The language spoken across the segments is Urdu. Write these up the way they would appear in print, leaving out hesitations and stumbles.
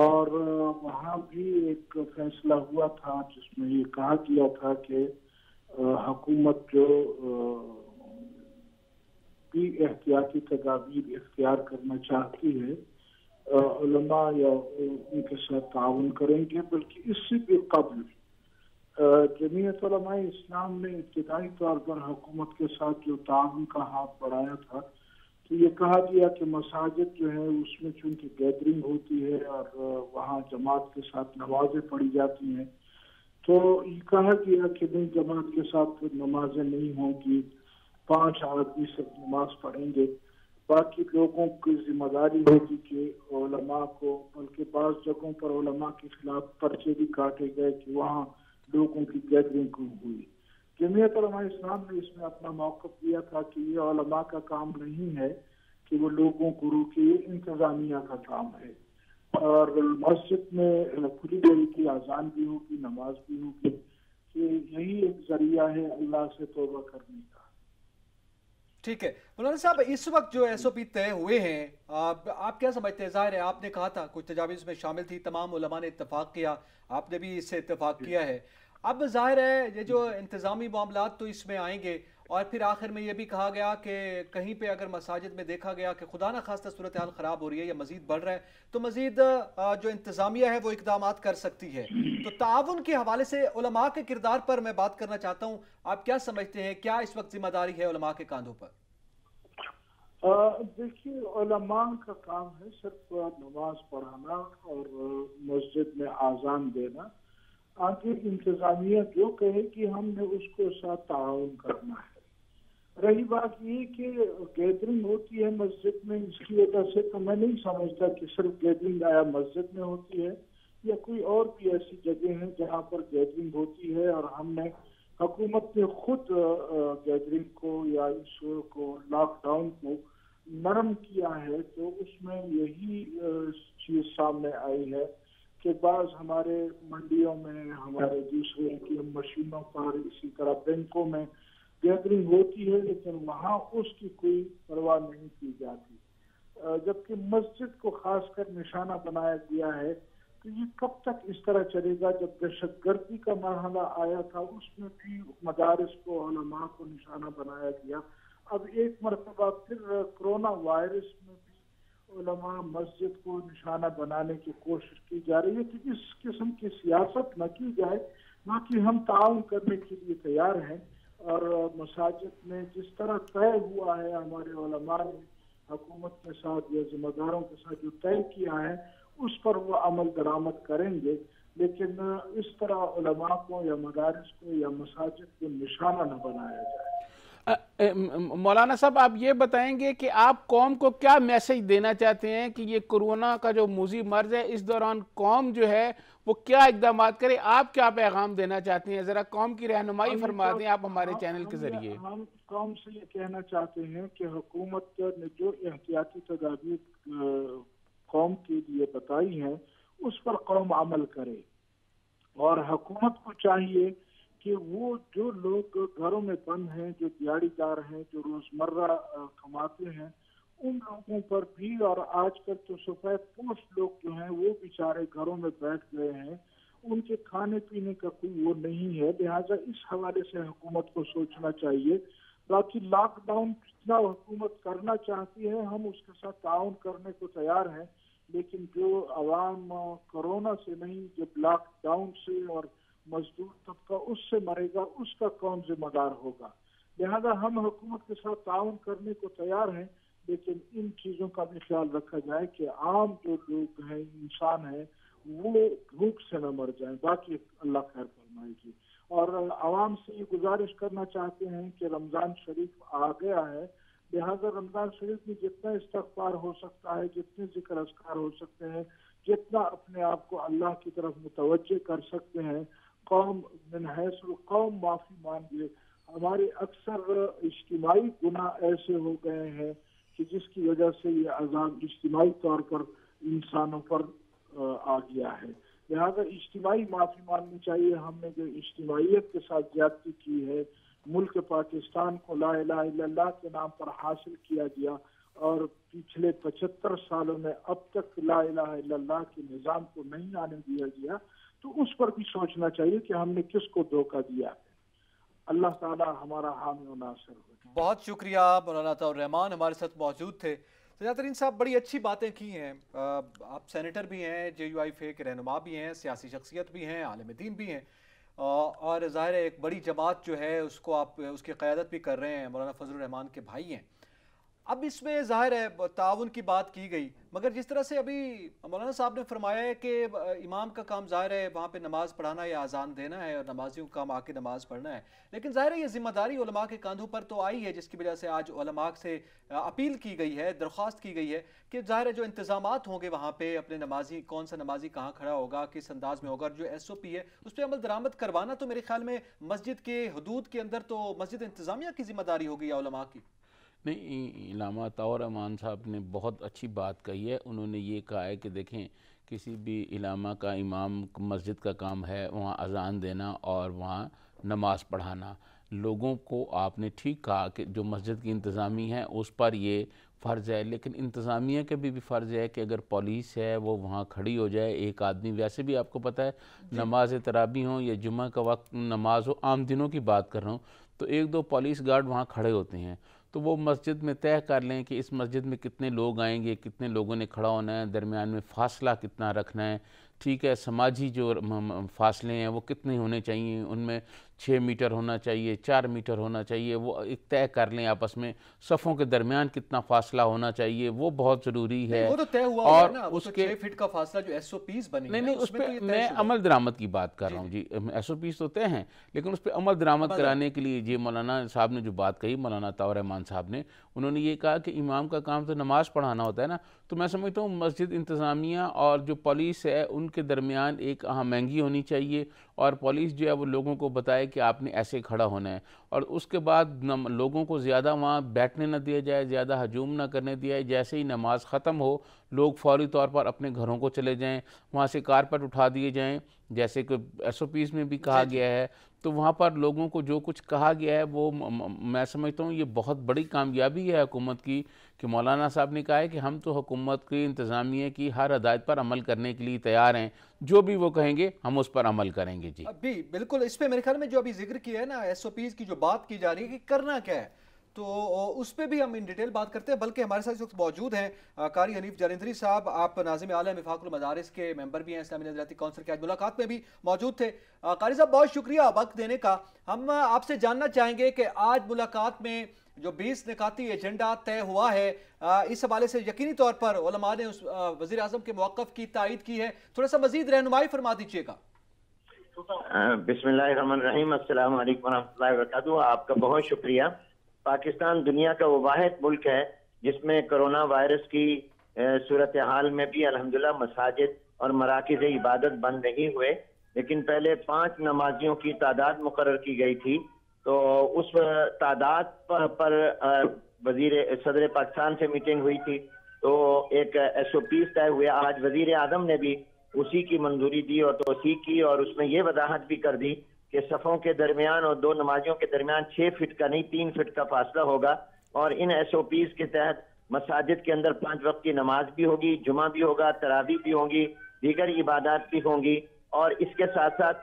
اور وہاں بھی ایک فیصلہ ہوا تھا جس میں یہ کہا گیا تھا کہ حکومت جو بھی احتیاطی تدابیر اختیار کرنا چاہتی ہے علماء یا ان کے ساتھ تعاون کریں گے، بلکہ اس سے بھی قبل جمعیت علماء اسلام نے ابتدائی طور پر حکومت کے ساتھ جو تعاون کا ہاتھ بڑھایا تھا تو یہ کہا گیا کہ مساجد جو ہے اس میں چونکہ گیدرنگ ہوتی ہے اور وہاں جماعت کے ساتھ نمازیں پڑھی جاتی ہیں، تو یہ کہا گیا کہ نہیں، جماعت کے ساتھ نمازیں نہیں ہوں گی، 5 آدمی سب نماز پڑھیں گے، باقی لوگوں کی ذمہ داری ہوگی کہ علماء کو، بلکہ بعض جگہوں پر علماء کے خلاف پرچے بھی کاٹے گئے کہ وہاں لوگوں کی گیدرنگ ہوئی۔ جمعیت علماء اسلام نے اس میں اپنا موقف دیا تھا کہ یہ علماء کا کام نہیں ہے کہ وہ لوگوں کو روکے، یہ انتظامیہ کا کام ہے، اور مسجد میں کھلی دل کی اذان بھی ہوگی، نماز بھی ہوگی، کہ یہی ایک ذریعہ ہے اللہ سے توبہ کرنے کا۔ ٹھیک ہے مولانا صاحب، اس وقت جو ایس او پی طے ہوئے ہیں، آپ کیا سمجھتے ہیں؟ ظاہر ہے آپ نے کہا تھا کچھ تجاویز میں شامل تھی، تمام علماء نے اتفاق کیا، آپ نے بھی اس سے اتفاق کیا ہے، اب ظاہر ہے یہ جو انتظامی معاملات تو اس میں آئیں گے، اور پھر آخر میں یہ بھی کہا گیا کہ کہیں پہ اگر مساجد میں دیکھا گیا کہ خدا نہ خواستہ صورتحال خراب ہو رہی ہے یا مزید بڑھ رہا ہے تو مزید جو انتظامیہ ہے وہ اقدامات کر سکتی ہے۔ تو تعاون کے حوالے سے علماء کے کردار پر میں بات کرنا چاہتا ہوں، آپ کیا سمجھتے ہیں، کیا اس وقت ذمہ داری ہے علماء کے کاندھوں پر؟ دیکھیے، علماء کا کام ہے صرف نماز پڑھانا اور مسجد میں اذان دینا، آگے انتظامیہ جو کہے کہ ہم نے اس کو ساتھ تعاون کرنا ہے۔ رہی بات یہ کہ گیدرنگ ہوتی ہے مسجد میں، اس کی وجہ سے تو میں نہیں سمجھتا کہ صرف گیدرنگ آیا مسجد میں ہوتی ہے، یا کوئی اور بھی ایسی جگہ ہیں جہاں پر گیدرنگ ہوتی ہے، اور ہم نے حکومت نے خود گیدرنگ کو یا اس کو لاک ڈاؤن کو نرم کیا ہے، تو اس میں یہی چیز سامنے آئی ہے کہ بعض ہمارے منڈیوں میں، ہمارے دوسرے کی مشینوں پر، اسی طرح بینکوں میں گیدرنگ ہوتی ہے، لیکن وہاں اس کی کوئی پرواہ نہیں کی جاتی، جبکہ مسجد کو خاص کر نشانہ بنایا گیا ہے۔ تو یہ کب تک اس طرح چلے گا؟ جب دہشت گردی کا مرحلہ آیا تھا اس میں بھی مدارس کو، علماء کو نشانہ بنایا گیا، اب ایک مرتبہ پھر کرونا وائرس میں بھی علماء مسجد کو نشانہ بنانے کی کوشش کی جا رہی ہے۔ کہ اس قسم کی سیاست نہ کی جائے، باقی ہم تعاون کرنے کے لیے تیار ہیں، اور مساجد میں جس طرح طے ہوا ہے ہمارے علماء نے حکومت کے ساتھ یا ذمہ داروں کے ساتھ جو طے کیا ہے اس پر وہ عمل درآمد کریں گے، لیکن اس طرح علماء کو یا مدارس کو یا مساجد کو نشانہ نہ بنایا جائے۔ مولانا صاحب، آپ یہ بتائیں گے کہ آپ قوم کو کیا میسج دینا چاہتے ہیں کہ یہ کورونا کا جو موذی مرض ہے اس دوران قوم جو ہے وہ کیا اقدامات کرے؟ آپ کیا پیغام دینا چاہتے ہیں؟ ذرا قوم کی رہنمائی فرما دیں آپ ہمارے چینل کے ذریعے۔ ہم قوم سے یہ کہنا چاہتے ہیں کہ حکومت نے جو احتیاطی تدابیر قوم کے لیے بتائی ہیں اس پر قوم عمل کرے، اور حکومت کو چاہیے کہ وہ جو لوگ گھروں میں بند ہیں، جو دیہڑی دار ہیں، جو روزمرہ کماتے ہیں، ان لوگوں پر بھی، اور آج کل تو سفید پوش لوگ جو ہیں وہ بیچارے گھروں میں بیٹھ گئے ہیں، ان کے کھانے پینے کا کوئی وہ نہیں ہے، لہٰذا اس حوالے سے حکومت کو سوچنا چاہیے۔ باقی لاک ڈاؤن جتنا حکومت کرنا چاہتی ہے ہم اس کے ساتھ تعاون کرنے کو تیار ہیں، لیکن جو عوام کورونا سے نہیں، جب لاک ڈاؤن سے اور مزدور طبقہ اس سے مرے گا اس کا کون ذمہ دار ہوگا؟ لہذا ہم حکومت کے ساتھ تعاون کرنے کو تیار ہیں، لیکن ان چیزوں کا بھی خیال رکھا جائے کہ عام جو لوگ ہیں، انسان ہیں، وہ بھوک سے نہ مر جائیں، باقی اللہ خیر فرمائے گی۔ اور عوام سے یہ گزارش کرنا چاہتے ہیں کہ رمضان شریف آ گیا ہے، لہذا رمضان شریف میں جتنا استغفار ہو سکتا ہے، جتنے ذکر اذکار ہو سکتے ہیں، جتنا اپنے آپ کو اللہ کی طرف متوجہ کر سکتے ہیں، قوم من حیث القوم معافی مانگے۔ ہمارے اکثر اجتماعی گناہ ایسے ہو گئے ہیں کہ جس کی وجہ سے یہ عذاب اجتماعی طور پر انسانوں پر آ گیا ہے، لہذا اجتماعی معافی مانگنی چاہیے۔ ہم نے جو اجتماعیت کے ساتھ زیادتی کی ہے، ملک پاکستان کو لا الہ الا اللہ کے نام پر حاصل کیا گیا، اور پچھلے 75 سالوں میں اب تک لا الہ الا اللہ کے نظام کو نہیں آنے دیا گیا، تو اس پر بھی سوچنا چاہیے کہ ہم نے کس کو دھوکہ دیا ہے۔ اللہ تعالی ہمارا حامی و ناصر ہو۔ بہت شکریہ مولانا عطاء الرحمان ہمارے ساتھ موجود تھے۔ سجاد ترین صاحب بڑی اچھی باتیں کی ہیں، آپ سینیٹر بھی ہیں، JUIFA کے رہنما بھی ہیں، سیاسی شخصیت بھی ہیں، عالم دین بھی ہیں، اور ظاہر ہے ایک بڑی جماعت جو ہے اس کو آپ اس کی قیادت بھی کر رہے ہیں، مولانا فضل الرحمان کے بھائی ہیں۔ اب اس میں ظاہر ہے تعاون کی بات کی گئی، مگر جس طرح سے ابھی مولانا صاحب نے فرمایا ہے کہ امام کا کام ظاہر ہے وہاں پہ نماز پڑھانا یا اذان دینا ہے اور نمازیوں کا کام آ کے نماز پڑھنا ہے، لیکن ظاہر ہے یہ ذمہ داری علماء کے کاندھوں پر تو آئی ہے، جس کی وجہ سے آج علماء سے اپیل کی گئی ہے، درخواست کی گئی ہے کہ ظاہر ہے جو انتظامات ہوں گے وہاں پہ اپنے نمازی، کون سا نمازی کہاں کھڑا ہوگا، کس انداز میں ہوگا، اور جو SOP ہے اس پہ عمل درآمد کروانا تو میرے خیال میں مسجد کے حدود کے اندر تو مسجد انتظامیہ کی ذمہ داری ہوگی یا علماء کی؟ نہیں، علامہ عطاء الرحمان صاحب نے بہت اچھی بات کہی ہے۔ انہوں نے یہ کہا ہے کہ دیکھیں کسی بھی علامہ کا، امام مسجد کا کام ہے وہاں اذان دینا اور وہاں نماز پڑھانا۔ لوگوں کو آپ نے ٹھیک کہا کہ جو مسجد کی انتظامی ہے اس پر یہ فرض ہے، لیکن انتظامیہ کے بھی فرض ہے کہ اگر پولیس ہے وہ وہاں کھڑی ہو جائے، ایک آدمی، ویسے بھی آپ کو پتہ ہے نماز تراویح ہوں یا جمعہ کا وقت نماز ہو، عام دنوں کی بات کر رہا ہوں، تو 1-2 پولیس گارڈ وہاں کھڑے ہوتے ہیں، تو وہ مسجد میں طے کر لیں کہ اس مسجد میں کتنے لوگ آئیں گے، کتنے لوگوں نے کھڑا ہونا ہے، درمیان میں فاصلہ کتنا رکھنا ہے، ٹھیک ہے، سماجی جو فاصلے ہیں وہ کتنے ہونے چاہیے، ان میں 6 میٹر ہونا چاہیے، 4 میٹر ہونا چاہیے، وہ ایک طے کر لیں آپس میں، صفوں کے درمیان کتنا فاصلہ ہونا چاہیے، وہ بہت ضروری ہے۔ وہ تو طے ہوا اور ہے نا، وہ تو 6 فٹ کا فاصلہ جو SOPs بنی ہے، نہیں، اس پہ میں عمل درآمد کی بات کر رہا ہوں جی، SOPs تو طے ہیں، لیکن اس پہ عمل درآمد کرانے کے لیے جی مولانا صاحب نے جو بات کہی، مولانا عطاء الرحمان صاحب نے، انہوں نے یہ کہا کہ امام کا کام تو نماز پڑھانا ہوتا ہے نا، تو میں سمجھتا ہوں مسجد انتظامیہ اور جو پولیس ہے ان کے درمیان ایک ہم آہنگی ہونی چاہیے، اور پولیس جو ہے وہ لوگوں کو بتائے کہ آپ نے ایسے کھڑا ہونا ہے، اور اس کے بعد لوگوں کو زیادہ وہاں بیٹھنے نہ دیا جائے، زیادہ ہجوم نہ کرنے دیا جائے، جیسے ہی نماز ختم ہو لوگ فوری طور پر اپنے گھروں کو چلے جائیں، وہاں سے کارپٹ اٹھا دیے جائیں، جیسے کہ SOPs میں بھی کہا گیا ہے، تو وہاں پر لوگوں کو جو کچھ کہا گیا ہے وہ میں سمجھتا ہوں یہ بہت بڑی کامیابی ہے حکومت کی، کہ مولانا صاحب نے کہا ہے کہ ہم تو حکومت کی انتظامیہ کی ہر ہدایت پر عمل کرنے کے لیے تیار ہیں، جو بھی وہ کہیں گے ہم اس پر عمل کریں گے جی۔ ابھی بالکل اس پہ میرے خیال میں جو ابھی ذکر کیا ہے نا SOPs کی جو بات کی جا رہی ہے کہ کرنا کیا ہے، تو اس پہ بھی ہم ان ڈیٹیل بات کرتے ہیں، بلکہ ہمارے ساتھ اس وقت موجود ہیں قاری حنیف جالندھری صاحب، آپ ناظم اعلیٰ وفاق المدارس کے ممبر بھی ہیں، اسلامی نظریاتی کونسل کے، آج ملاقات میں بھی موجود تھے۔ قاری صاحب بہت شکریہ وقت دینے کا۔ ہم آپ سے جاننا چاہیں گے کہ آج ملاقات میں جو 20 نکاتی ایجنڈا طے ہوا ہے، اس حوالے سے یقینی طور پر علماء نے اس وزیر اعظم کے موقف کی تائید کی ہے، تھوڑا سا مزید رہنمائی فرما دیجیے گا۔ بسم اللہ الرحمن الرحیم، السلام علیکم ورحمۃ اللہ وبرکاتہ۔ آپ کا بہت شکریہ۔ پاکستان دنیا کا وہ واحد ملک ہے جس میں کرونا وائرس کی صورتحال میں بھی الحمدللہ مساجد اور مراکز عبادت بند نہیں ہوئے، لیکن پہلے 5 نمازیوں کی تعداد مقرر کی گئی تھی، تو اس تعداد پر صدر پاکستان سے میٹنگ ہوئی تھی، تو ایک SOPs طے ہوئے۔ آج وزیر اعظم نے بھی اسی کی منظوری دی اور توثیق کی، اور اس میں یہ وضاحت بھی کر دی کہ صفوں کے درمیان اور 2 نمازیوں کے درمیان 6 فٹ کا نہیں 3 فٹ کا فاصلہ ہوگا، اور ان SOPs کے تحت مساجد کے اندر 5 وقت کی نماز بھی ہوگی، جمعہ بھی ہوگا، تراویح بھی ہوں گی، دیگر عبادات بھی ہوں گی، اور اس کے ساتھ ساتھ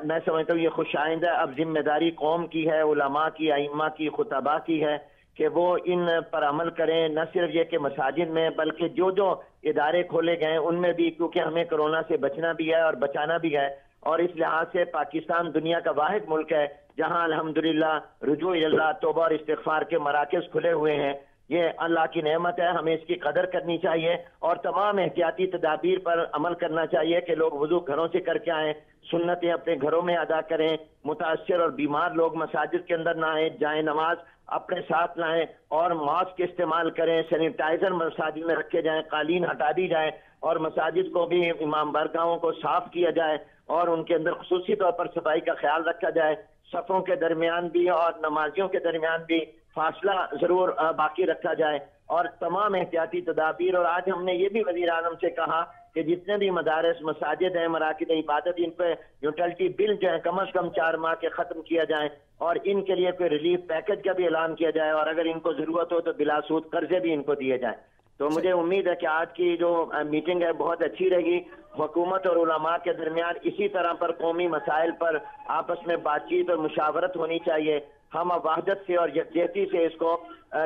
میں سمجھتا ہوں یہ خوش آئند ہے، اب ذمہ داری قوم کی ہے، علماء کی، ائمہ کی، خطباء کی ہے کہ وہ ان پر عمل کریں، نہ صرف یہ کہ مساجد میں بلکہ جو ادارے کھولے گئے ان میں بھی، کیونکہ ہمیں کرونا سے بچنا بھی ہے اور بچانا بھی ہے، اور اس لحاظ سے پاکستان دنیا کا واحد ملک ہے جہاں الحمدللہ رجوع اللہ، توبہ اور استغفار کے مراکز کھلے ہوئے ہیں۔ یہ اللہ کی نعمت ہے، ہمیں اس کی قدر کرنی چاہیے، اور تمام احتیاطی تدابیر پر عمل کرنا چاہیے کہ لوگ وضو گھروں سے کر کے آئیں، سنتیں اپنے گھروں میں ادا کریں، متاثر اور بیمار لوگ مساجد کے اندر نہ آئیں، جائیں نماز اپنے ساتھ لائیں، اور ماسک استعمال کریں، سینیٹائزر مساجد میں رکھے جائیں، قالین ہٹا دی جائیں، اور مساجد کو بھی، امام بارگاہوں کو صاف کیا جائے اور ان کے اندر خصوصی طور پر صفائی کا خیال رکھا جائے، صفوں کے درمیان بھی اور نمازیوں کے درمیان بھی فاصلہ ضرور باقی رکھا جائے، اور تمام احتیاطی تدابیر۔ اور آج ہم نے یہ بھی وزیر اعظم سے کہا کہ جتنے بھی مدارس مساجد ہیں مراکز عبادت ان پہ یوٹیلٹی بل جو ہے کم از کم 4 ماہ کے ختم کیا جائیں اور ان کے لیے کوئی ریلیف پیکج کا بھی اعلان کیا جائے اور اگر ان کو ضرورت ہو تو بلا سود قرضے بھی ان کو دیے جائیں. تو مجھے امید ہے کہ آج کی جو میٹنگ ہے بہت اچھی رہے گی. حکومت اور علماء کے درمیان اسی طرح پر قومی مسائل پر آپس میں بات چیت اور مشاورت ہونی چاہیے. ہم وحدت سے اور یکجہتی سے اس کو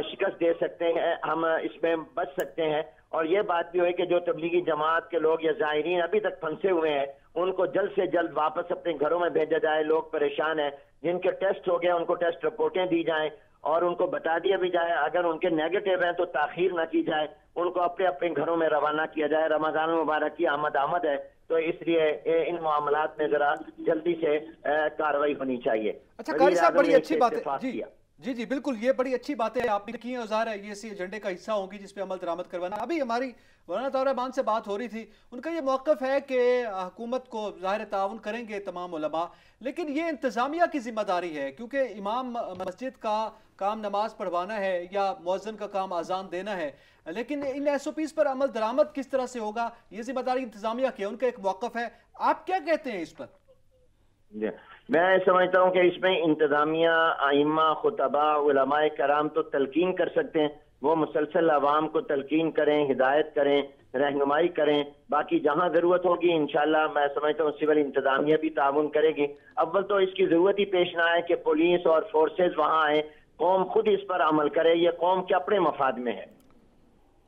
شکست دے سکتے ہیں, ہم اس میں بچ سکتے ہیں. اور یہ بات بھی ہوئی کہ جو تبلیغی جماعت کے لوگ یا زائرین ابھی تک پھنسے ہوئے ہیں ان کو جلد سے جلد واپس اپنے گھروں میں بھیجا جائے. لوگ پریشان ہیں, جن کے ٹیسٹ ہو گئے ان کو ٹیسٹ رپورٹیں دی جائیں اور ان کو بتا دیا بھی جائے اگر ان کے نیگیٹو ہیں تو تاخیر نہ کی جائے, ان کو اپنے اپنے گھروں میں روانہ کیا جائے. رمضان المبارک کی آمد ہے تو اس لیے ان معاملات میں ذرا جلدی سے کارروائی ہونی چاہیے. اچھا قاری صاحب بڑی اچھی بات ہے. جی بالکل, یہ بڑی اچھی باتیں آپ نے کی ہیں, ظاہر ہے یہ اسی ایجنڈے کا حصہ ہوں گی جس پہ عمل درآمد کروانا. ابھی ہماری مولانا طاہر رحمان سے بات ہو رہی تھی, ان کا یہ موقف ہے کہ حکومت کو ظاہر تعاون کریں گے تمام علماء, لیکن یہ انتظامیہ کی ذمہ داری ہے کیونکہ امام مسجد کا کام نماز پڑھوانا ہے یا مؤذن کا کام اذان دینا ہے, لیکن ان ایس او پیز پر عمل درآمد کس طرح سے ہوگا یہ ذمہ داری انتظامیہ کی ہے. ان کا ایک موقف ہے, آپ کیا کہتے ہیں اس پر؟ میں سمجھتا ہوں کہ اس میں انتظامیہ, ائمہ, خطباء, علماء کرام تو تلقین کر سکتے ہیں, وہ مسلسل عوام کو تلقین کریں, ہدایت کریں, رہنمائی کریں. باقی جہاں ضرورت ہوگی انشاءاللہ میں سمجھتا ہوں سول انتظامیہ بھی تعاون کرے گی. اول تو اس کی ضرورت ہی پیش نہ آئے کہ پولیس اور فورسز وہاں آئیں, قوم خود اس پر عمل کرے, یہ قوم کے اپنے مفاد میں ہے.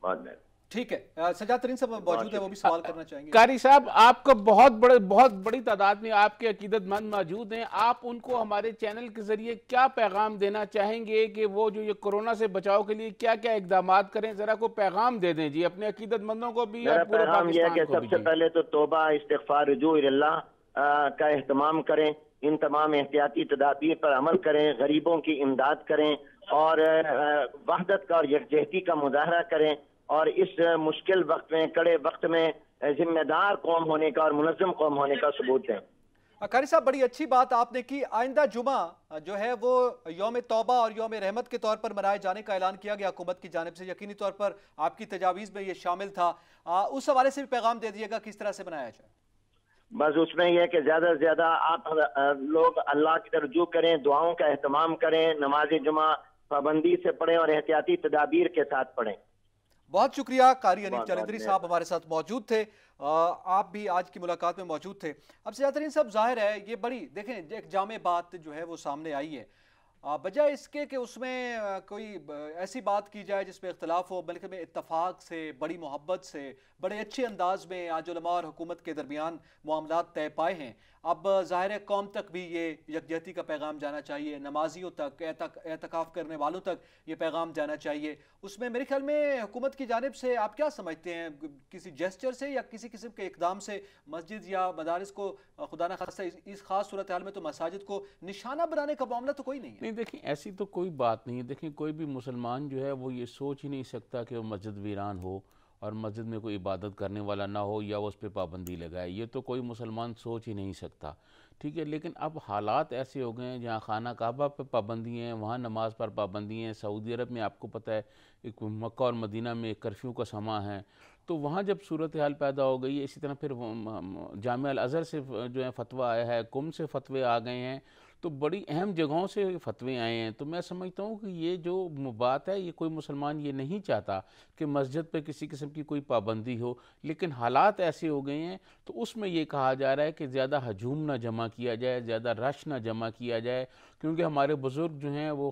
بہت بہتر. ٹھیک ہے, سجاد ترین صاحب موجود ہے, وہ بھی سوال کرنا چاہیں گے. قاری صاحب آپ کا بہت بڑی تعداد میں آپ کے عقیدت مند موجود ہیں, آپ ان کو ہمارے چینل کے ذریعے کیا پیغام دینا چاہیں گے کہ وہ جو یہ کورونا سے بچاؤ کے لیے کیا کیا اقدامات کریں, ذرا کو پیغام دے دیں جی اپنے عقیدت مندوں کو بھی اور پورے پیغام یہ ہے کہ سب سے پہلے تو توبہ, استغفار, رجوع اللہ کا اہتمام کریں, ان تمام احتیاطی تدابیر پر عمل کریں, غریبوں کی امداد کریں اور وحدت کا اور یکجہتی کا مظاہرہ کریں اور اس مشکل وقت میں, کڑے وقت میں ذمہ دار قوم ہونے کا اور منظم قوم ہونے کا ثبوت دیں. قاری صاحب بڑی اچھی بات آپ نے کی. آئندہ جمعہ جو ہے وہ یوم توبہ اور یوم رحمت کے طور پر منائے جانے کا اعلان کیا گیا حکومت کی جانب سے, یقینی طور پر آپ کی تجاویز میں یہ شامل تھا, اس حوالے سے بھی پیغام دے دیے گا کس طرح سے منایا جائے. بس اس میں یہ ہے کہ زیادہ سے زیادہ آپ لوگ اللہ کی طرف رجوع کریں, دعاؤں کا اہتمام کریں, نماز جمعہ پابندی سے پڑھیں اور احتیاطی تدابیر کے ساتھ پڑھیں. بہت شکریہ. قاری حنیف چلندری صاحب ہمارے ساتھ موجود تھے, آپ بھی آج کی ملاقات میں موجود تھے. اب سجاد ترین صاحب ظاہر ہے یہ بڑی دیکھیں ایک جامع بات جو ہے وہ سامنے آئی ہے, بجائے اس کے کہ اس میں کوئی ایسی بات کی جائے جس میں اختلاف ہو, بلکہ میں اتفاق سے, بڑی محبت سے, بڑے اچھے انداز میں آج علماء اور حکومت کے درمیان معاملات طے پائے ہیں. اب ظاہر ہے قوم تک بھی یہ یکجہتی کا پیغام جانا چاہیے, نمازیوں تک, اعتکاف کرنے والوں تک یہ پیغام جانا چاہیے. اس میں میرے خیال میں حکومت کی جانب سے آپ کیا سمجھتے ہیں, کسی جیسچر سے یا کسی قسم کے اقدام سے مسجد یا مدارس کو خدا نہ خاصہ اس خاص صورتحال میں تو مساجد کو نشانہ بنانے کا معاملہ تو کوئی نہیں ہے؟ نہیں دیکھیں ایسی تو کوئی بات نہیں ہے. دیکھیں کوئی بھی مسلمان جو ہے وہ یہ سوچ ہی نہیں سکتا کہ وہ مسجد ویران ہو اور مسجد میں کوئی عبادت کرنے والا نہ ہو یا وہ اس پہ پابندی لگائے, یہ تو کوئی مسلمان سوچ ہی نہیں سکتا. ٹھیک ہے, لیکن اب حالات ایسے ہو گئے ہیں جہاں خانہ کعبہ پہ پابندی ہیں, وہاں نماز پر پابندی ہیں. سعودی عرب میں آپ کو پتہ ہے ایک مکہ اور مدینہ میں ایک کرفیو کا سماں ہے, تو وہاں جب صورتحال پیدا ہو گئی ہے, اسی طرح پھر جامعہ الازہر سے جو ہے فتویٰ آیا ہے, قم سے فتوے آ گئے ہیں, تو بڑی اہم جگہوں سے فتوے آئے ہیں. تو میں سمجھتا ہوں کہ یہ جو بات ہے یہ کوئی مسلمان یہ نہیں چاہتا کہ مسجد پہ کسی قسم کی کوئی پابندی ہو, لیکن حالات ایسے ہو گئے ہیں تو اس میں یہ کہا جا رہا ہے کہ زیادہ ہجوم نہ جمع کیا جائے, زیادہ رش نہ جمع کیا جائے, کیونکہ ہمارے بزرگ جو ہیں وہ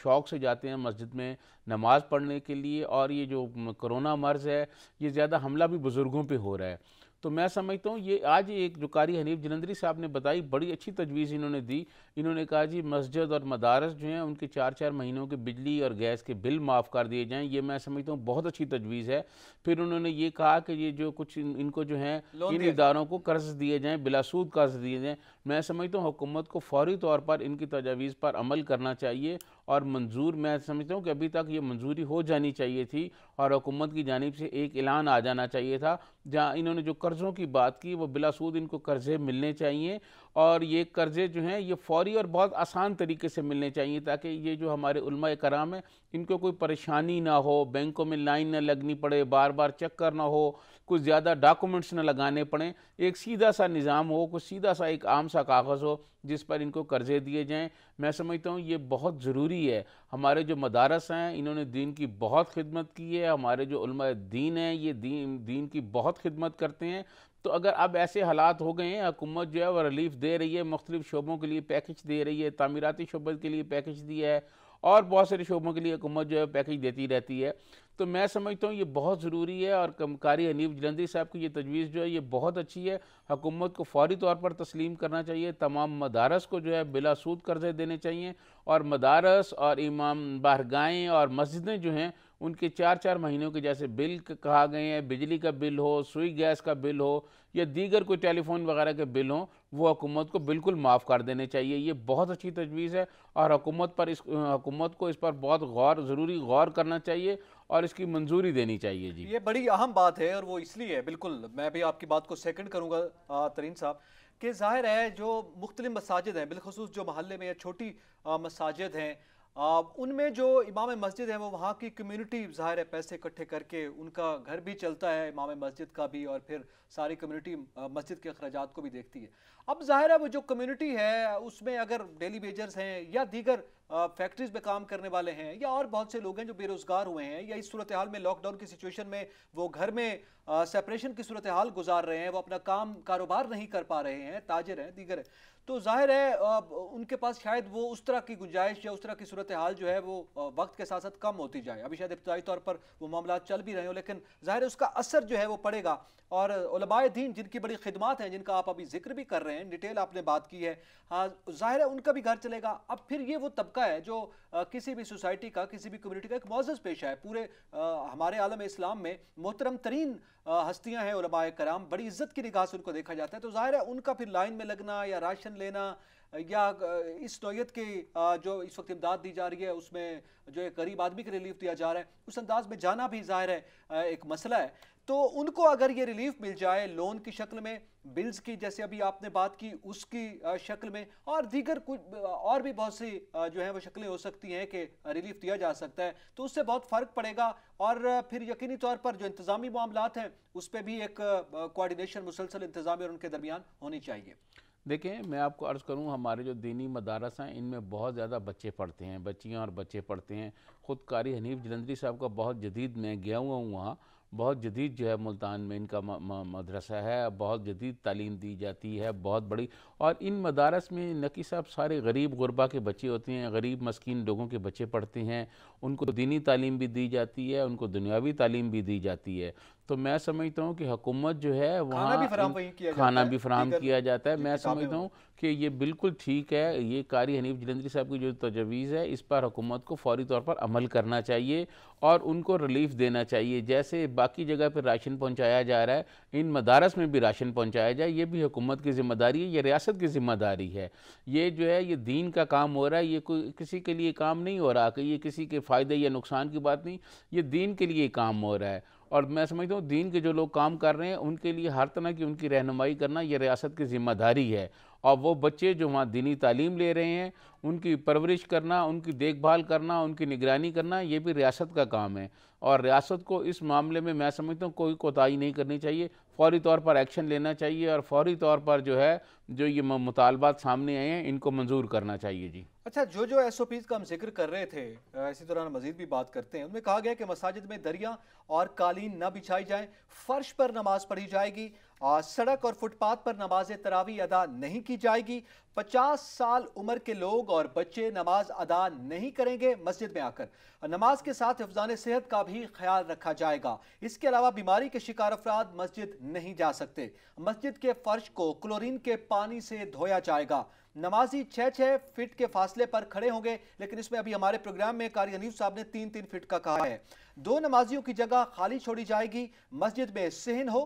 شوق سے جاتے ہیں مسجد میں نماز پڑھنے کے لیے, اور یہ جو کرونا مرض ہے یہ زیادہ حملہ بھی بزرگوں پہ ہو رہا ہے. تو میں سمجھتا ہوں یہ آج ایک جو قاری حنیف جلندری صاحب نے بتائی بڑی اچھی تجویز انہوں نے دی. انہوں نے کہا جی مسجد اور مدارس جو ہیں ان کے 4 مہینوں کے بجلی اور گیس کے بل معاف کر دیے جائیں, یہ میں سمجھتا ہوں بہت اچھی تجویز ہے. پھر انہوں نے یہ کہا کہ یہ جو کچھ ان کو جو ہیں ان اداروں کو قرض دیے جائیں, بلا سود قرض دیے جائیں. میں سمجھتا ہوں حکومت کو فوری طور پر ان کی تجاویز پر عمل کرنا چاہیے, اور منظور میں سمجھتا ہوں کہ ابھی تک یہ منظوری ہو جانی چاہیے تھی, اور حکومت کی جانب سے ایک اعلان آ جانا چاہیے تھا جہاں انہوں نے جو قرضوں کی بات کی وہ بلا سود ان کو قرضے ملنے چاہیے, اور یہ قرضے جو ہیں یہ فوری اور بہت آسان طریقے سے ملنے چاہیے، تاکہ یہ جو ہمارے علماء کرام ہیں ان کو کوئی پریشانی نہ ہو، بینکوں میں لائن نہ لگنی پڑے، بار بار چکر نہ ہو، کچھ زیادہ ڈاکومنٹس نہ لگانے پڑیں، ایک سیدھا سا نظام ہو، کچھ سیدھا سا ایک عام سا کاغذ ہو جس پر ان کو قرضے دیے جائیں۔ میں سمجھتا ہوں یہ بہت ضروری ہے۔ ہمارے جو مدارس ہیں انہوں نے دین کی بہت خدمت کی ہے، ہمارے جو علماء دین ہیں یہ دین کی بہت خدمت کرتے ہیں۔ تو اگر اب ایسے حالات ہو گئے ہیں، حکومت جو ہے وہ ریلیف دے رہی ہے، مختلف شعبوں کے لیے پیکج دے رہی ہے، تعمیراتی شعبے کے لیے پیکج دیا ہے، اور بہت سارے شعبوں کے لیے حکومت جو ہے پیکج دیتی رہتی ہے، تو میں سمجھتا ہوں یہ بہت ضروری ہے۔ اور قاری حنیف جلندری صاحب کی یہ تجویز جو ہے یہ بہت اچھی ہے، حکومت کو فوری طور پر تسلیم کرنا چاہیے، تمام مدارس کو جو ہے بلا سود قرضے دینے چاہیے، اور مدارس اور امام بارگاہیں اور مسجدیں جو ہیں ان کے 4 مہینوں کے جیسے بل کہا گئے ہیں، بجلی کا بل ہو، سوئی گیس کا بل ہو، یا دیگر کوئی ٹیلی فون وغیرہ کے بل ہوں، وہ حکومت کو بالکل معاف کر دینے چاہیے۔ یہ بہت اچھی تجویز ہے، اور حکومت کو اس پر بہت ضروری غور کرنا چاہیے اور اس کی منظوری دینی چاہیے۔ جی یہ بڑی اہم بات ہے، اور وہ اس لیے ہے، بالکل میں بھی آپ کی بات کو سیکنڈ کروں گا ترین صاحب، کہ ظاہر ہے جو مختلف مساجد ہیں، بالخصوص جو محلے میں یا چھوٹی مساجد ہیں، ان میں جو امام مسجد ہیں وہ وہاں کی کمیونٹی ظاہر ہے پیسے اکٹھے کر کے ان کا گھر بھی چلتا ہے، امام مسجد کا بھی، اور پھر ساری کمیونٹی مسجد کے اخراجات کو بھی دیکھتی ہے۔ اب ظاہر ہے وہ جو کمیونٹی ہے اس میں اگر ڈیلی ویجرز ہیں یا دیگر فیکٹریز میں کام کرنے والے ہیں، یا اور بہت سے لوگ ہیں جو بے روزگار ہوئے ہیں، یا اس صورتحال میں لاک ڈاؤن کی سچویشن میں وہ گھر میں سیپریشن کی صورتحال گزار رہے ہیں، وہ اپنا کاروبار نہیں کر پا رہے ہیں، تاجر ہیں، دیگر ہیں، تو ظاہر ہے ان کے پاس شاید وہ اس طرح کی گنجائش یا اس طرح کی صورتحال جو ہے وہ وقت کے ساتھ ساتھ کم ہوتی جائے۔ ابھی شاید ابتدائی طور پر وہ معاملات چل بھی رہے ہوں، لیکن ظاہر ہے اس کا اثر جو ہے وہ پڑے گا۔ اور علماء دین جن کی بڑی خدمات ہیں، جن کا آپ ابھی ذکر بھی کر رہے ہیں، ڈیٹیل آپ نے بات کی ہے، ظاہر ہے ان کا بھی گھر چلے گا۔ اب پھر یہ وہ طبقہ ہے جو کسی بھی سوسائٹی کا، کسی بھی کمیونٹی کا ایک معزز پیشہ ہے، پورے ہمارے عالم اسلام میں محترم ترین ہستیاں ہیں علماء کرام، بڑی عزت کی نگاہ سے ان کو دیکھا جاتا ہے، تو ظاہر ہے ان کا پھر لائن میں لگنا یا راشن لینا یا اس نوعیت کی جو اس وقت امداد دی جا رہی ہے اس میں جو ایک غریب آدمی کو ریلیف دیا جا رہا ہے، اس انداز میں جانا بھی ظاہر ہے ایک مسئلہ ہے۔ تو ان کو اگر یہ ریلیف مل جائے لون کی شکل میں، بلز کی جیسے ابھی آپ نے بات کی اس کی شکل میں، اور دیگر کچھ اور بھی بہت سی جو ہیں وہ شکلیں ہو سکتی ہیں کہ ریلیف دیا جا سکتا ہے، تو اس سے بہت فرق پڑے گا۔ اور پھر یقینی طور پر جو انتظامی معاملات ہیں اس پہ بھی ایک کوارڈینیشن مسلسل انتظامی اور ان کے درمیان ہونی چاہیے۔ دیکھیں میں آپ کو عرض کروں، ہمارے جو دینی مدارس ہیں ان میں بہت زیادہ بچے پڑھتے ہیں، بچیاں اور بچے پڑھتے ہیں۔ خود قاری حنیف جلندری صاحب کا بہت جدید، میں گیا ہوا ہوں وہاں، بہت جدید جو ہے ملتان میں ان کا مدرسہ ہے، بہت جدید تعلیم دی جاتی ہے، بہت بڑی۔ اور ان مدارس میں نقی صاحب سارے غریب غربا کے بچے ہوتے ہیں، غریب مسکین لوگوں کے بچے پڑھتے ہیں، ان کو دینی تعلیم بھی دی جاتی ہے، ان کو دنیاوی تعلیم بھی دی جاتی ہے۔ تو میں سمجھتا ہوں کہ حکومت جو ہے وہاں کھانا بھی فراہم کیا جاتا ہے۔ میں سمجھتا ہوں کہ یہ بالکل ٹھیک ہے، یہ قاری حنیف جلندری صاحب کی جو تجویز ہے اس پر حکومت کو فوری طور پر عمل کرنا چاہیے اور ان کو ریلیف دینا چاہیے۔ جیسے باقی جگہ پہ راشن پہنچایا جا رہا ہے، ان مدارس میں بھی راشن پہنچایا جائے، یہ بھی حکومت کی ذمہ داری ہے، یہ ریاست کی ذمہ داری ہے۔ یہ جو ہے یہ دین کا کام ہو رہا ہے، یہ کوئی کسی کے لیے کام نہیں ہو رہا کہ یہ کسی کے فائدے یا نقصان کی بات نہیں، یہ دین کے لیے کام ہو رہا ہے۔ اور میں سمجھتا ہوں دین کے جو لوگ کام کر رہے ہیں ان کے لیے ہر طرح کی ان کی رہنمائی کرنا یہ ریاست کی ذمہ داری ہے، اور وہ بچے جو وہاں دینی تعلیم لے رہے ہیں ان کی پرورش کرنا، ان کی دیکھ بھال کرنا، ان کی نگرانی کرنا، یہ بھی ریاست کا کام ہے۔ اور ریاست کو اس معاملے میں سمجھتا ہوں کوئی کوتاہی نہیں کرنی چاہیے، فوری طور پر ایکشن لینا چاہیے، اور فوری طور پر جو ہے جو یہ مطالبات سامنے آئے ہیں ان کو منظور کرنا چاہیے۔ جی اچھا، جو ایس او پیز کا ہم ذکر کر رہے تھے، اسی دوران مزید بھی بات کرتے ہیں، ان میں کہا گیا کہ مساجد میں دریاں اور قالین نہ بچھائی جائیں، فرش پر نماز پڑھی جائے گی، سڑک اور فٹ پاتھ پر نماز تراویح ادا نہیں کی جائے گی، 50 سال عمر کے لوگ اور بچے نماز ادا نہیں کریں گے مسجد میں آ کر، نماز کے ساتھ حفظان صحت کا بھی خیال رکھا جائے گا۔ اس کے علاوہ بیماری کے شکار افراد مسجد نہیں جا سکتے، مسجد کے فرش کو کلورین کے پانی سے دھویا جائے گا، نمازی 6 فٹ کے فاصلے پر کھڑے ہوں گے، لیکن اس میں ابھی ہمارے پروگرام میں قاری حنیف صاحب نے 3 فٹ کا کہا ہے۔ 2 نمازیوں کی جگہ خالی چھوڑی جائے گی، مسجد میں صحن ہو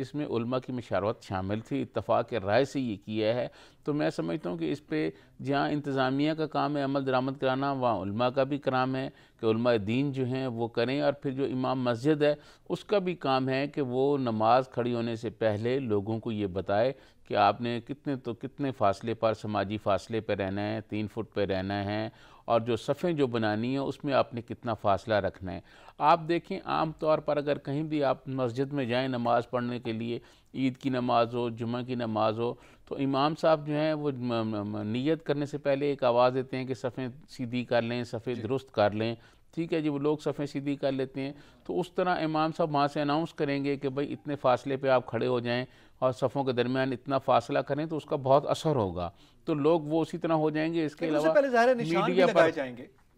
اس میں علماء کی مشاورت شامل تھی، اتفاق رائے سے یہ کیا ہے۔ تو میں سمجھتا ہوں کہ اس پہ جہاں انتظامیہ کا کام ہے عمل درآمد کرانا، وہاں علماء کا بھی کام ہے کہ علماء دین جو ہیں وہ کریں، اور پھر جو امام مسجد ہے اس کا بھی کام ہے کہ وہ نماز کھڑی ہونے سے پہلے لوگوں کو یہ بتائے کہ آپ نے کتنے فاصلے پر، سماجی فاصلے پہ رہنا ہے، 3 فٹ پہ رہنا ہے، اور جو صفیں جو بنانی ہیں اس میں آپ نے کتنا فاصلہ رکھنا ہے۔ آپ دیکھیں عام طور پر اگر کہیں بھی آپ مسجد میں جائیں نماز پڑھنے کے لیے، عید کی نماز ہو، جمعہ کی نماز ہو، تو امام صاحب جو ہیں وہ نیت کرنے سے پہلے ایک آواز دیتے ہیں کہ صفیں سیدھی کر لیں، صفیں درست کر لیں، ٹھیک ہے جی، وہ لوگ صفیں سیدھی کر لیتے ہیں۔ تو اس طرح امام صاحب وہاں سے اناؤنس کریں گے کہ بھئی اتنے فاصلے پہ آپ کھڑے ہو جائیں اور صفوں کے درمیان اتنا فاصلہ کریں، تو اس کا بہت اثر ہوگا، تو لوگ وہ اسی طرح ہو جائیں گے۔ اس کے علاوہ میڈیا پر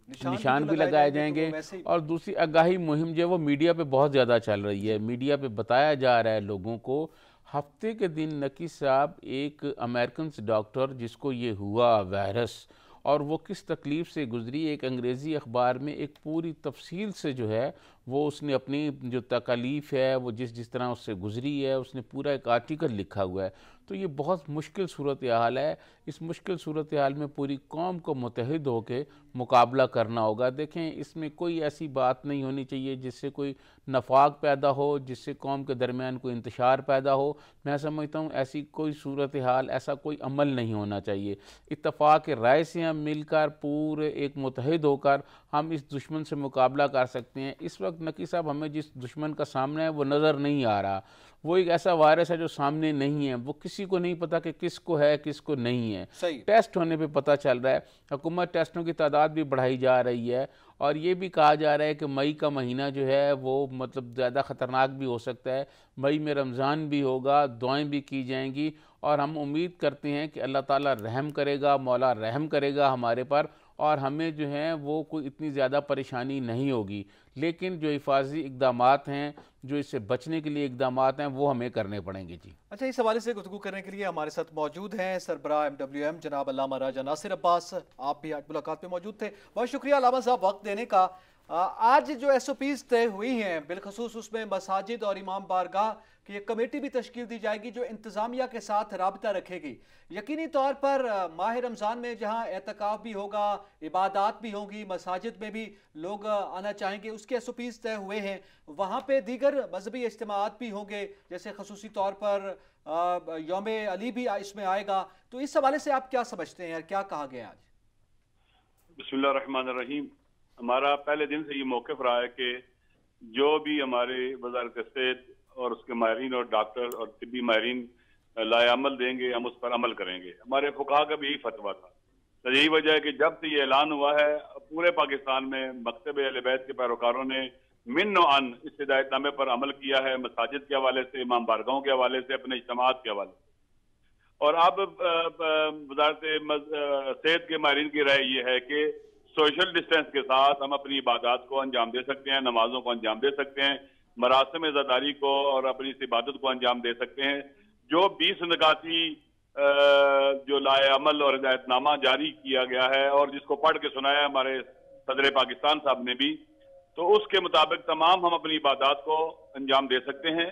نشان بھی لگائے جائیں گے، اور دوسری آگاہی مہم جو ہے وہ میڈیا پہ بہت زیادہ چل رہی ہے، میڈیا پہ بتایا جا رہا ہے لوگوں کو۔ ہفتے کے دن نقی صاحب ایک امریکن ڈاکٹر جس کو یہ ہوا وائرس، اور وہ کس تکلیف سے گزری، ایک انگریزی اخبار میں ایک پوری تفصیل سے جو ہے وہ اس نے اپنی جو تکالیف ہے وہ جس طرح اس سے گزری ہے اس نے پورا ایک آرٹیکل لکھا ہوا ہے۔ تو یہ بہت مشکل صورتحال ہے، اس مشکل صورتحال میں پوری قوم کو متحد ہو کے مقابلہ کرنا ہوگا۔ دیکھیں اس میں کوئی ایسی بات نہیں ہونی چاہیے جس سے کوئی نفاق پیدا ہو، جس سے قوم کے درمیان کوئی انتشار پیدا ہو۔ میں سمجھتا ہوں ایسی کوئی صورتحال، ایسا کوئی عمل نہیں ہونا چاہیے۔ اتفاق رائے سے ہم مل کر پورے ایک متحد ہو کر ہم اس دشمن سے مقابلہ کر سکتے ہیں۔ اس وقت نقی صاحب ہمیں جس دشمن کا سامنا ہے وہ نظر نہیں آ رہا، وہ ایک ایسا وائرس ہے جو سامنے نہیں ہے، وہ کسی کو نہیں پتا کہ کس کو ہے کس کو نہیں ہے۔ ٹیسٹ ہونے پہ پتہ چل رہا ہے، حکومت ٹیسٹوں کی تعداد بھی بڑھائی جا رہی ہے، اور یہ بھی کہا جا رہا ہے کہ مئی کا مہینہ جو ہے وہ مطلب زیادہ خطرناک بھی ہو سکتا ہے، مئی میں رمضان بھی ہوگا، دعائیں بھی کی جائیں گی، اور ہم امید کرتے ہیں کہ اللہ تعالیٰ رحم کرے گا، مولا رحم کرے گا ہمارے پر، اور ہمیں جو ہیں وہ کوئی اتنی زیادہ پریشانی نہیں ہوگی۔ لیکن جو حفاظتی اقدامات ہیں، جو اس سے بچنے کے لیے اقدامات ہیں، وہ ہمیں کرنے پڑیں گے جی۔ اچھا، اس حوالے سے گفتگو کرنے کے لیے ہمارے ساتھ موجود ہیں سربراہ MWM جناب علامہ راجہ ناصر عباس، آپ بھی آج ملاقات میں موجود تھے، بہت شکریہ علامہ صاحب وقت دینے کا۔ آج جو SOPs طے ہوئی ہیں، بالخصوص اس میں مساجد اور امام بارگاہ کی ایک کمیٹی بھی تشکیل دی جائے گی جو انتظامیہ کے ساتھ رابطہ رکھے گی۔ یقینی طور پر ماہ رمضان میں جہاں اعتکاف بھی ہوگا، عبادات بھی ہوں گی، مساجد میں بھی لوگ آنا چاہیں گے، اس کے SOPs طے ہوئے ہیں۔ وہاں پہ دیگر مذہبی اجتماعات بھی ہوں گے، جیسے خصوصی طور پر یوم علی بھی اس میں آئے گا، تو اس حوالے سے آپ کیا سمجھتے ہیں، کیا کہا گیا آج؟ بسم اللہ الرحمن الرحیم۔ ہمارا پہلے دن سے یہ موقف رہا ہے کہ جو بھی ہمارے وزارت صحت اور اس کے ماہرین اور ڈاکٹر اور طبی ماہرین لائے عمل دیں گے، ہم اس پر عمل کریں گے۔ ہمارے فقہا کا بھی یہی فتویٰ تھا۔ تو یہی وجہ ہے کہ جب سے یہ اعلان ہوا ہے، پورے پاکستان میں مکتب اہل بیت کے پیروکاروں نے من و عن اس ہدایت نامے پر عمل کیا ہے، مساجد کے حوالے سے، امام بارگاہوں کے حوالے سے، اپنے اجتماعات کے حوالے سے۔ اور اب وزارت صحت کے ماہرین کی رائے یہ ہے کہ سوشل ڈسٹینس کے ساتھ ہم اپنی عبادات کو انجام دے سکتے ہیں، نمازوں کو انجام دے سکتے ہیں، مراسم عزاداری کو اور اپنی اس عبادت کو انجام دے سکتے ہیں۔ جو 20 نکاتی جو لائے عمل اور ہدایت نامہ جاری کیا گیا ہے، اور جس کو پڑھ کے سنایا ہمارے صدر پاکستان صاحب نے بھی، تو اس کے مطابق تمام ہم اپنی عبادات کو انجام دے سکتے ہیں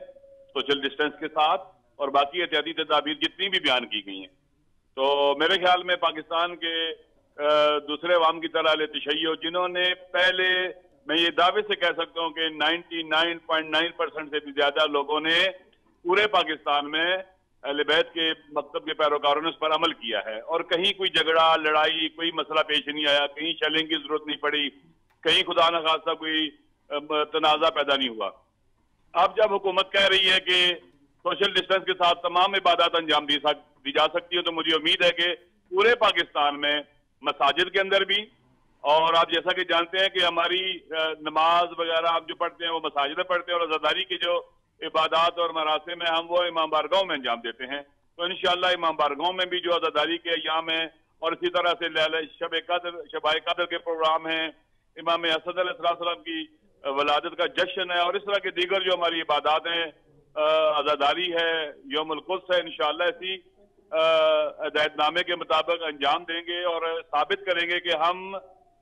سوشل ڈسٹینس کے ساتھ، اور باقی احتیاطی تدابیر جتنی بھی بیان کی گئی ہیں۔ تو میرے خیال میں پاکستان کے دوسرے عوام کی طرح تشیع جنہوں نے پہلے، میں یہ دعوے سے کہہ سکتا ہوں کہ 99.9% سے بھی زیادہ لوگوں نے پورے پاکستان میں اہل بیت کے مکتب کے پیروکاروں نے اس پر عمل کیا ہے، اور کہیں کوئی جھگڑا لڑائی کوئی مسئلہ پیش نہیں آیا، کہیں شیلنگ کی ضرورت نہیں پڑی، کہیں خدا نخواستہ کوئی تنازع پیدا نہیں ہوا۔ اب جب حکومت کہہ رہی ہے کہ سوشل ڈسٹینس کے ساتھ تمام عبادات انجام دی جا سکتی ہے، تو مجھے امید ہے کہ پورے پاکستان میں مساجد کے اندر بھی، اور آپ جیسا کہ جانتے ہیں کہ ہماری نماز وغیرہ آپ جو پڑھتے ہیں وہ مساجد میں پڑھتے ہیں، اور عزاداری کی جو عبادات اور مراسم ہیں ہم وہ امام بارگاہوں میں انجام دیتے ہیں۔ تو انشاءاللہ امام بارگاہوں میں بھی جو عزاداری کے ایام ہیں، اور اسی طرح سے شب قدر کے پروگرام ہیں، امام اسد علیہ السلام کی ولادت کا جشن ہے، اور اس طرح کے دیگر جو ہماری عبادات ہیں، عزاداری ہے، یوم القدس ہے، انشاءاللہ اسی ہدایت نامے کے مطابق انجام دیں گے، اور ثابت کریں گے کہ ہم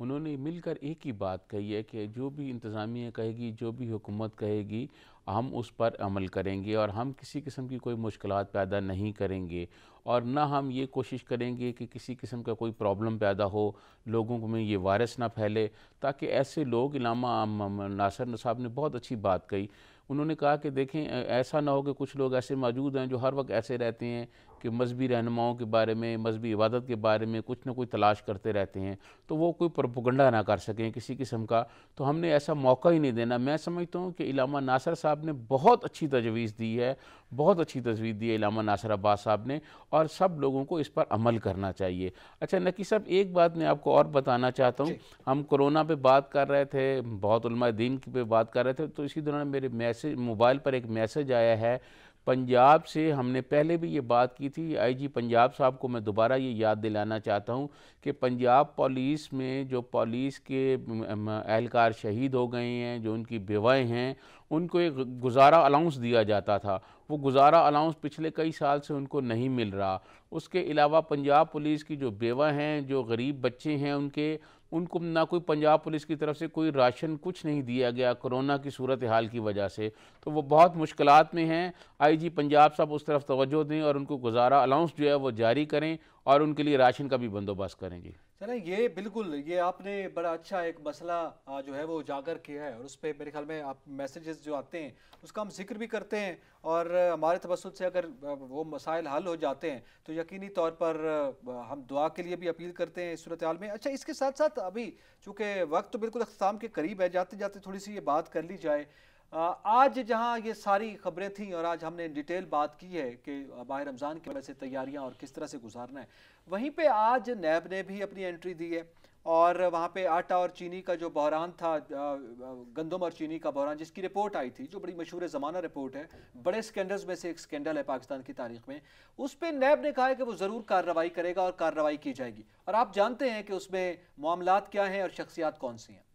انہوں نے مل کر ایک ہی بات کہی ہے کہ جو بھی انتظامیہ کہے گی، جو بھی حکومت کہے گی، ہم اس پر عمل کریں گے اور ہم کسی قسم کی کوئی مشکلات پیدا نہیں کریں گے، اور نہ ہم یہ کوشش کریں گے کہ کسی قسم کا کوئی پرابلم پیدا ہو، لوگوں میں یہ وائرس نہ پھیلے، تاکہ ایسے لوگ، علامہ ناصر صاحب نے بہت اچھی بات کہی، انہوں نے کہا کہ دیکھیں ایسا نہ ہو کہ کچھ لوگ ایسے موجود ہیں جو ہر وقت ایسے رہتے ہیں کہ مذہبی رہنماؤں کے بارے میں، مذہبی عبادت کے بارے میں کچھ نہ کوئی تلاش کرتے رہتے ہیں، تو وہ کوئی پروپیگنڈا نہ کر سکیں کسی قسم کا، تو ہم نے ایسا موقع ہی نہیں دینا۔ میں سمجھتا ہوں کہ علامہ ناصر صاحب نے بہت اچھی تجویز دی ہے، بہت اچھی تجویز دی ہے علامہ ناصر عباس صاحب نے، اور سب لوگوں کو اس پر عمل کرنا چاہیے۔ اچھا نقی صاحب، ایک بات میں آپ کو اور بتانا چاہتا ہوں، ہم کورونا پہ بات کر رہے تھے، بہت علماء دین پہ بات کر رہے تھے، تو اسی دوران میرے موبائل پر ایک میسج آیا ہے پنجاب سے۔ ہم نے پہلے بھی یہ بات کی تھی، آئی جی پنجاب صاحب کو میں دوبارہ یہ یاد دلانا چاہتا ہوں کہ پنجاب پولیس میں جو پولیس کے اہلکار شہید ہو گئے ہیں، جو ان کی بیوائیں ہیں، ان کو ایک گزارہ الاؤنس دیا جاتا تھا، وہ گزارہ الاؤنس پچھلے کئی سال سے ان کو نہیں مل رہا۔ اس کے علاوہ پنجاب پولیس کی جو بیوہ ہیں، جو غریب بچے ہیں ان کو نہ کوئی پنجاب پولیس کی طرف سے کوئی راشن کچھ نہیں دیا گیا کرونا کی صورتحال کی وجہ سے، تو وہ بہت مشکلات میں ہیں۔ آئی جی پنجاب صاحب اس طرف توجہ دیں اور ان کو گزارہ الاؤنس جو ہے وہ جاری کریں اور ان کے لیے راشن کا بھی بندوبست کریں۔ جی چلیں، یہ بالکل، یہ آپ نے بڑا اچھا ایک مسئلہ جو ہے وہ اجاگر کیا ہے، اور اس پہ میرے خیال میں آپ میسیجز جو آتے ہیں اس کا ہم ذکر بھی کرتے ہیں، اور ہمارے توسط سے اگر وہ مسائل حل ہو جاتے ہیں تو یقینی طور پر ہم دعا کے لیے بھی اپیل کرتے ہیں اس صورتحال میں۔ اچھا، اس کے ساتھ ساتھ ابھی چونکہ وقت تو بالکل اختتام کے قریب ہے، جاتے جاتے تھوڑی سی یہ بات کر لی جائے۔ آج جہاں یہ ساری خبریں تھیں اور آج ہم نے ڈیٹیل بات کی ہے کہ ماہ رمضان کی وجہ سے تیاریاں اور کس طرح سے گزارنا ہے، وہیں پہ آج نیب نے بھی اپنی انٹری دی ہے، اور وہاں پہ آٹا اور چینی کا جو بحران تھا، گندم اور چینی کا بحران، جس کی رپورٹ آئی تھی، جو بڑی مشہور زمانہ رپورٹ ہے، بڑے سکینڈلز میں سے ایک سکینڈل ہے پاکستان کی تاریخ میں، اس پہ نیب نے کہا ہے کہ وہ ضرور کارروائی کرے گا اور کارروائی کی جائے گی، اور آپ جانتے ہیں کہ اس میں معاملات کیا ہیں اور شخصیات کون سی ہیں۔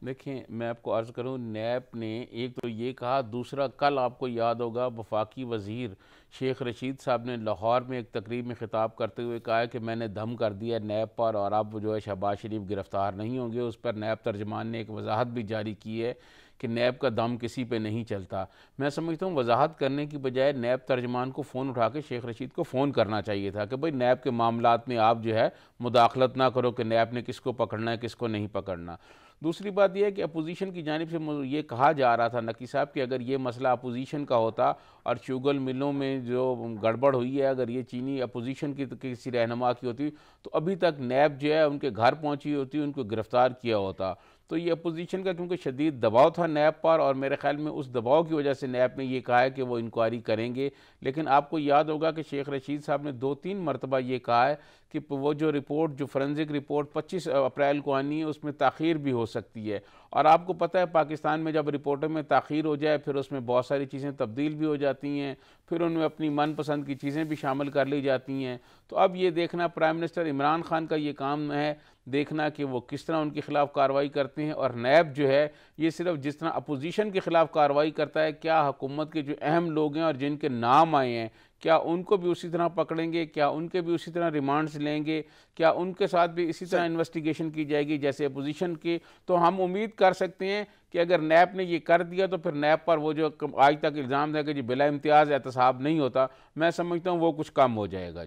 دیکھیں، میں آپ کو عرض کروں، نیب نے ایک تو یہ کہا، دوسرا کل آپ کو یاد ہوگا وفاقی وزیر شیخ رشید صاحب نے لاہور میں ایک تقریب میں خطاب کرتے ہوئے کہا ہے کہ میں نے دھم کر دیا نیب پر، اور اب جو ہے شہباز شریف گرفتار نہیں ہوں گے۔ اس پر نیب ترجمان نے ایک وضاحت بھی جاری کی ہے کہ نیب کا دم کسی پہ نہیں چلتا۔ میں سمجھتا ہوں وضاحت کرنے کی بجائے نیب ترجمان کو فون اٹھا کے شیخ رشید کو فون کرنا چاہیے تھا کہ بھئی نیب کے معاملات میں آپ جو ہے مداخلت نہ کرو کہ نیب نے کس کو پکڑنا ہے کس کو نہیں پکڑنا۔ دوسری بات یہ ہے کہ اپوزیشن کی جانب سے یہ کہا جا رہا تھا نقی صاحب کہ اگر یہ مسئلہ اپوزیشن کا ہوتا اور شوگر ملوں میں جو گڑبڑ ہوئی ہے، اگر یہ چینی اپوزیشن کی کسی رہنما کی ہوتی تو ابھی تک نیب جو ہے ان کے گھر پہنچی ہوتی، ان کو گرفتار کیا ہوتا۔ تو یہ اپوزیشن کا کیونکہ شدید دباؤ تھا نیب پر، اور میرے خیال میں اس دباؤ کی وجہ سے نیب نے یہ کہا ہے کہ وہ انکوائری کریں گے۔ لیکن آپ کو یاد ہوگا کہ شیخ رشید صاحب نے 2-3 مرتبہ یہ کہا ہے کہ وہ جو رپورٹ، جو فورنزک رپورٹ 25 اپریل کو آنی ہے، اس میں تاخیر بھی ہو سکتی ہے، اور آپ کو پتہ ہے پاکستان میں جب رپورٹوں میں تاخیر ہو جائے پھر اس میں بہت ساری چیزیں تبدیل بھی ہو جاتی ہیں، پھر ان میں اپنی من پسند کی چیزیں بھی شامل کر لی جاتی ہیں۔ تو اب یہ دیکھنا پرائم منسٹر عمران خان کا یہ کام ہے، دیکھنا کہ وہ کس طرح ان کے خلاف کارروائی کرتے ہیں، اور نیب جو ہے یہ صرف جس طرح اپوزیشن کے خلاف کارروائی کرتا ہے، کیا حکومت کے جو اہم لوگ ہیں اور جن کے نام آئے ہیں کیا ان کو بھی اسی طرح پکڑیں گے، کیا ان کے بھی اسی طرح ریمانڈز لیں گے، کیا ان کے ساتھ بھی اسی طرح انویسٹیگیشن کی جائے گی جیسے اپوزیشن کی۔ تو ہم امید کر سکتے ہیں کہ اگر نیب نے یہ کر دیا تو پھر نیب پر وہ جو آج تک الزام ہے کہ جی بلا امتیاز احتساب نہیں ہوتا، میں سمجھتا ہوں وہ کچھ کم ہو جائے گا۔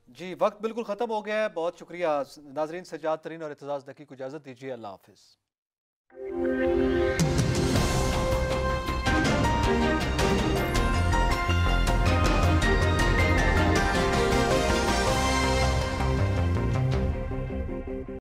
جی وقت بالکل ختم ہو گیا ہے، بہت شکریہ ناظرین، سجاد ترین اور اعتزاز نقی کو اجازت دیجیے، اللہ حافظ۔